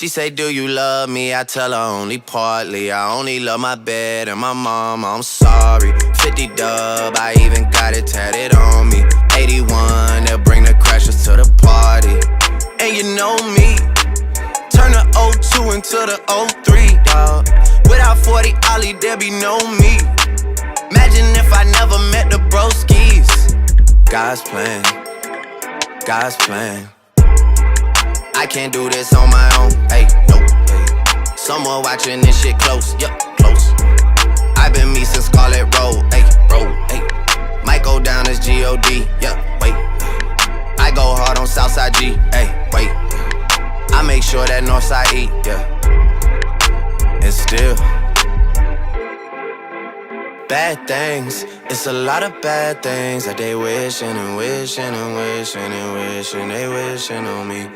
She say, do you love me? I tell her only partly. I only love my bed and my mama, I'm sorry. 50 dub, I even got it tatted on me. 81, they'll bring the crashers to the party. And you know me, turn the 02 into the 03, dawg. Without 40 Ollie, there be no me. Imagine if I never met the broskies. God's plan, God's plan. I can't do this on my own, hey, no, hey. Someone watching this shit close, yup, close. I've been me since Scarlet Road, hey, road, hey. Might go down as G.O.D., yeah, wait. I go hard on Southside G, hey, wait. I make sure that Northside eat, yeah. And still bad things, it's a lot of bad things that they wishing and wishing and wishing and wishing they wishing on me.